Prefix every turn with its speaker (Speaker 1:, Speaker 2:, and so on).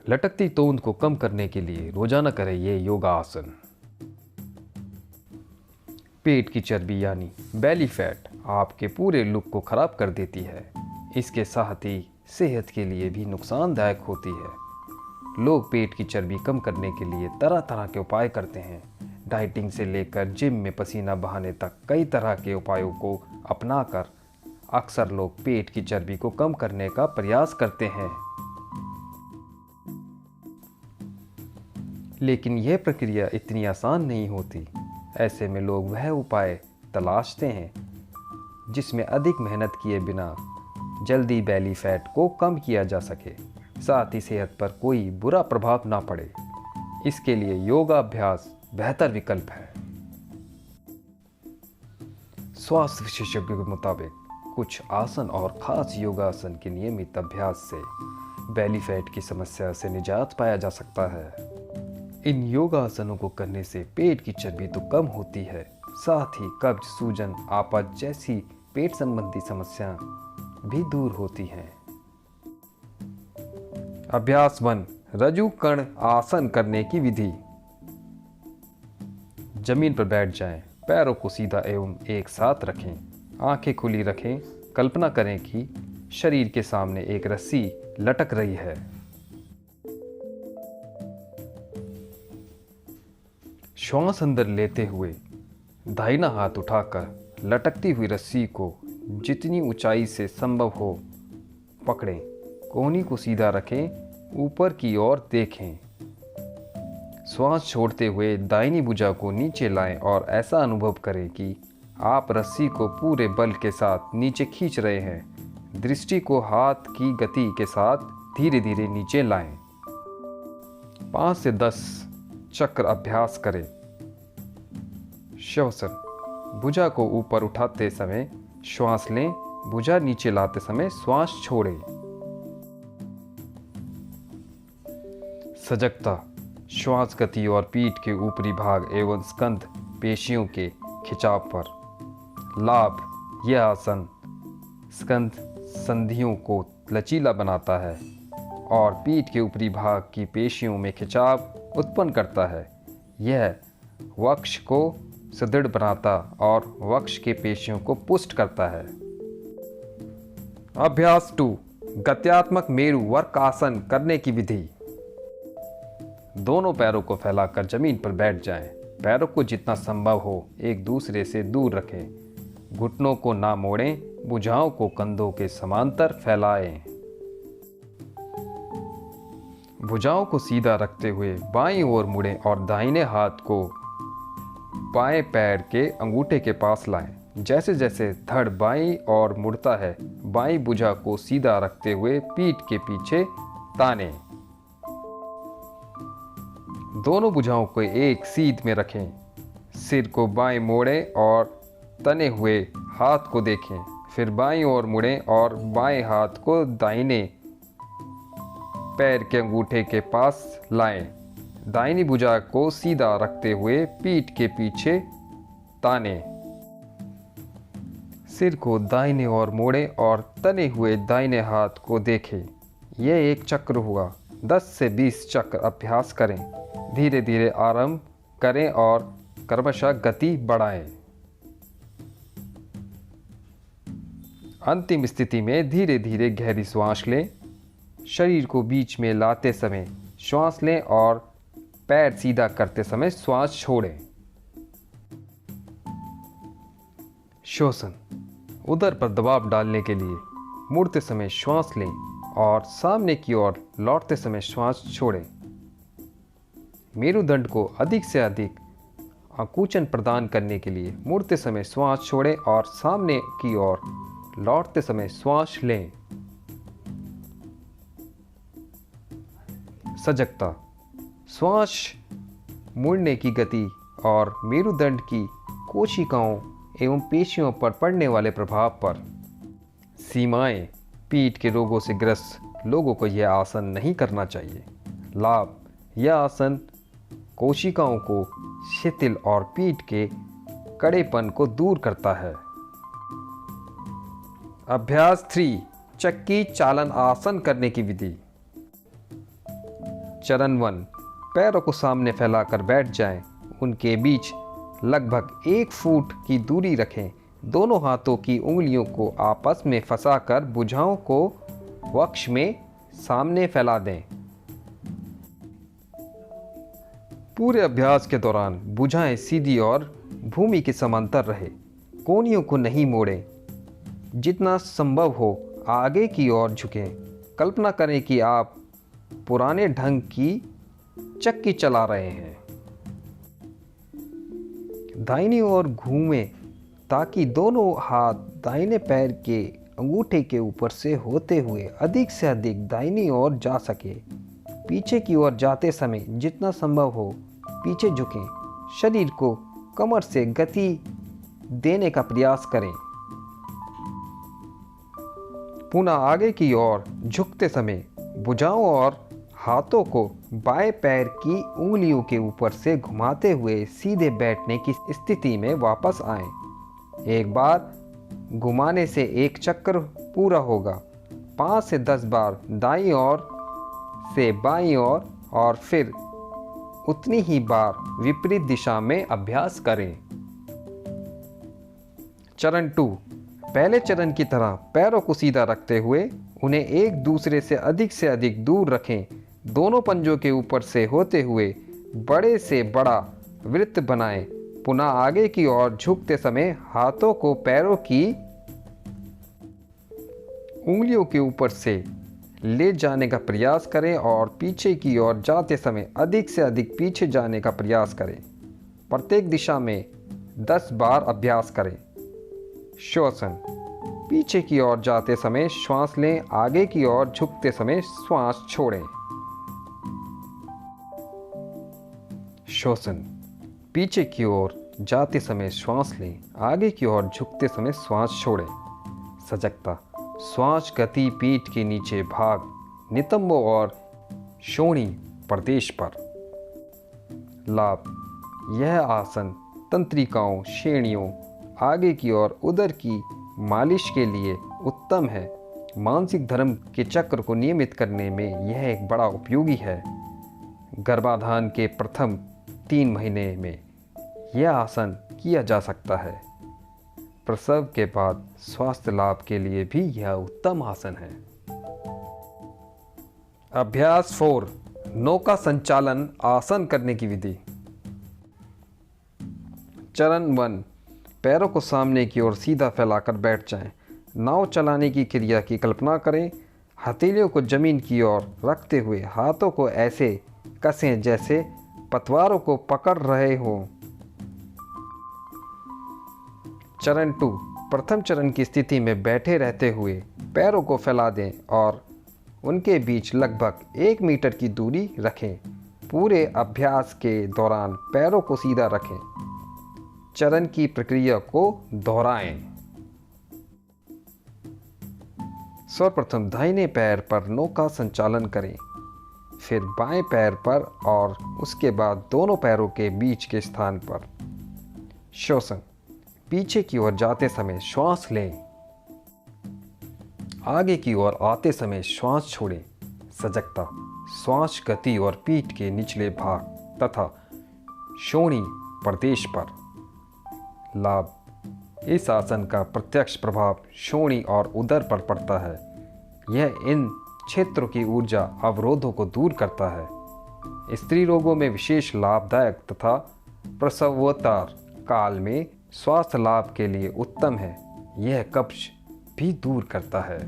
Speaker 1: लटकती तोंद को कम करने के लिए रोजाना करें ये योगा आसन। पेट की चर्बी यानी बेली फैट आपके पूरे लुक को खराब कर देती है। इसके साथ ही सेहत के लिए भी नुकसानदायक होती है। लोग पेट की चर्बी कम करने के लिए तरह तरह के उपाय करते हैं। डाइटिंग से लेकर जिम में पसीना बहाने तक कई तरह के उपायों को अपनाकर अक्सर लोग पेट की चर्बी को कम करने का प्रयास करते हैं। लेकिन यह प्रक्रिया इतनी आसान नहीं होती। ऐसे में लोग वह उपाय तलाशते हैं जिसमें अधिक मेहनत किए बिना जल्दी बेली फैट को कम किया जा सके, साथ ही सेहत पर कोई बुरा प्रभाव ना पड़े। इसके लिए योगा अभ्यास बेहतर विकल्प है। स्वास्थ्य विशेषज्ञों के मुताबिक कुछ आसन और खास योगासन के नियमित अभ्यास से बेली फैट की समस्या से निजात पाया जा सकता है। इन योगासनों को करने से पेट की चर्बी तो कम होती है, साथ ही कब्ज, सूजन, आपच जैसी पेट संबंधी समस्या भी दूर होती हैं। अभ्यास 1, रज्जु कर्ण आसन करने की विधि। जमीन पर बैठ जाएं, पैरों को सीधा एवं एक साथ रखें, आंखें खुली रखें। कल्पना करें कि शरीर के सामने एक रस्सी लटक रही है। श्वास अंदर लेते हुए दाहिना हाथ उठाकर लटकती हुई रस्सी को जितनी ऊंचाई से संभव हो पकड़ें। कोहनी को सीधा रखें, ऊपर की ओर देखें। श्वास छोड़ते हुए दाहिनी भुजा को नीचे लाएं और ऐसा अनुभव करें कि आप रस्सी को पूरे बल के साथ नीचे खींच रहे हैं। दृष्टि को हाथ की गति के साथ धीरे धीरे नीचे लाएं। 5 से 10 चक्र अभ्यास करें। श्वसन, भुजा को ऊपर उठाते समय श्वास लें, भुजा नीचे लाते समय श्वास छोड़ें। सजगता, श्वास गति और पीठ के ऊपरी भाग एवं स्कंध पेशियों के खिंचाव पर। लाभ, यह आसन स्कंध संधियों को लचीला बनाता है और पीठ के ऊपरी भाग की पेशियों में खिंचाव उत्पन्न करता है। यह वक्ष को सुदृढ़ बनाता और वक्ष के पेशियों को पुष्ट करता है। अभ्यास 2, गत्यात्मक मेरु वर्क आसन करने की विधि। दोनों पैरों को फैलाकर जमीन पर बैठ जाएं। पैरों को जितना संभव हो एक दूसरे से दूर रखें। घुटनों को ना मोड़ें, भुजाओं को कंधों के समांतर फैलाएं। भुजाओं को सीधा रखते हुए बाईं ओर मुड़ें और दाहिने हाथ को बाएं पैर के अंगूठे के पास लाएं। जैसे जैसे धड़ बाईं ओर मुड़ता है, बाईं भुजा को सीधा रखते हुए पीठ के पीछे तानें। दोनों भुजाओं को एक सीध में रखें। सिर को बाएं मोड़ें और तने हुए हाथ को देखें। फिर बाईं ओर मुड़ें और बाएं हाथ को दाहिने पैर के अंगूठे के पास लाएं। दाहिनी भुजा को सीधा रखते हुए पीठ के पीछे तानें। सिर को दाहिने ओर मोड़ें और तने हुए दाहिने हाथ को देखें। यह एक चक्र हुआ। 10 से 20 चक्र अभ्यास करें। धीरे धीरे आरंभ करें और क्रमशः गति बढ़ाएं। अंतिम स्थिति में धीरे धीरे गहरी श्वास लें। शरीर को बीच में लाते समय श्वास लें और पैर सीधा करते समय श्वास छोड़ें। श्वसन, उदर पर दबाव डालने के लिए मुड़ते समय श्वास लें और सामने की ओर लौटते समय श्वास छोड़ें। मेरुदंड को अधिक से अधिक आकुंचन प्रदान करने के लिए मुड़ते समय श्वास छोड़ें और सामने की ओर लौटते समय श्वास लें। सजगता, श्वास मुड़ने की गति और मेरुदंड की कोशिकाओं एवं पेशियों पर पड़ने वाले प्रभाव पर। सीमाएं, पीठ के रोगों से ग्रस्त लोगों को यह आसन नहीं करना चाहिए। लाभ, यह आसन कोशिकाओं को शिथिल और पीठ के कड़ेपन को दूर करता है। अभ्यास 3, चक्की चालन आसन करने की विधि। चरण 1, पैरों को सामने फैलाकर बैठ जाएं। उनके बीच लगभग 1 फुट की दूरी रखें। दोनों हाथों की उंगलियों को आपस में फंसाकर भुजाओं को वक्ष में सामने फैला दें। पूरे अभ्यास के दौरान भुजाएं सीधी और भूमि के समांतर रहे। कोहनियों को नहीं मोड़ें। जितना संभव हो आगे की ओर झुकें। कल्पना करें कि आप पुराने ढंग की चक्की चला रहे हैं। दाहिनी ओर घूमें ताकि दोनों हाथ दाहिने पैर के अंगूठे के ऊपर से होते हुए अधिक से अधिक दाहिनी ओर जा सके। पीछे की ओर जाते समय जितना संभव हो पीछे झुकें। शरीर को कमर से गति देने का प्रयास करें। पुनः आगे की ओर झुकते समय भुजाओं और हाथों को बाएं पैर की उंगलियों के ऊपर से घुमाते हुए सीधे बैठने की स्थिति में वापस आएं। एक बार घुमाने से एक चक्र पूरा होगा। 5 से 10 बार दाईं ओर से बाईं ओर और फिर उतनी ही बार विपरीत दिशा में अभ्यास करें। चरण 2, पहले चरण की तरह पैरों को सीधा रखते हुए उन्हें एक दूसरे से अधिक दूर रखें। दोनों पंजों के ऊपर से होते हुए बड़े से बड़ा वृत्त बनाएं। पुनः आगे की ओर झुकते समय हाथों को पैरों की उंगलियों के ऊपर से ले जाने का प्रयास करें और पीछे की ओर जाते समय अधिक से अधिक पीछे जाने का प्रयास करें। प्रत्येक दिशा में 10 बार अभ्यास करें। श्वसन, पीछे की ओर जाते समय श्वास लें। आगे की ओर झुकते समय श्वास छोड़ें। श्वसन, पीछे की ओर जाते समय श्वास लें। आगे की ओर झुकते समय श्वास छोड़ें। सजगता, श्वास गति पीठ के नीचे भाग, नितंब और शोणी प्रदेश पर। लाभ, यह आसन तंत्रिकाओं, श्रेणियों, आगे की ओर उदर की मालिश के लिए उत्तम है। मानसिक धर्म के चक्र को नियमित करने में यह एक बड़ा उपयोगी है। गर्भाधान के प्रथम 3 महीने में यह आसन किया जा सकता है। प्रसव के बाद स्वास्थ्य लाभ के लिए भी यह उत्तम आसन है। अभ्यास 4, नौका संचालन आसन करने की विधि। चरण 1, पैरों को सामने की ओर सीधा फैलाकर बैठ जाएं। नाव चलाने की क्रिया की कल्पना करें। हथेलियों को जमीन की ओर रखते हुए हाथों को ऐसे कसें जैसे पतवारों को पकड़ रहे हों। चरण 2, प्रथम चरण की स्थिति में बैठे रहते हुए पैरों को फैला दें और उनके बीच लगभग 1 मीटर की दूरी रखें। पूरे अभ्यास के दौरान पैरों को सीधा रखें। चरण की प्रक्रिया को दोहराएं। सर्वप्रथम दाहिने पैर पर नौका संचालन करें, फिर बाएं पैर पर और उसके बाद दोनों पैरों के बीच के स्थान पर। श्वसन, पीछे की ओर जाते समय श्वास लें। आगे की ओर आते समय श्वास छोड़ें। सजगता, श्वास गति और पीठ के निचले भाग तथा शोणी प्रदेश पर। लाभ, इस आसन का प्रत्यक्ष प्रभाव शोणी और उदर पर पड़ता है। यह इन क्षेत्रों की ऊर्जा अवरोधों को दूर करता है। स्त्री रोगों में विशेष लाभदायक तथा प्रसवोत्तर काल में स्वास्थ्य लाभ के लिए उत्तम है। यह कब्ज भी दूर करता है।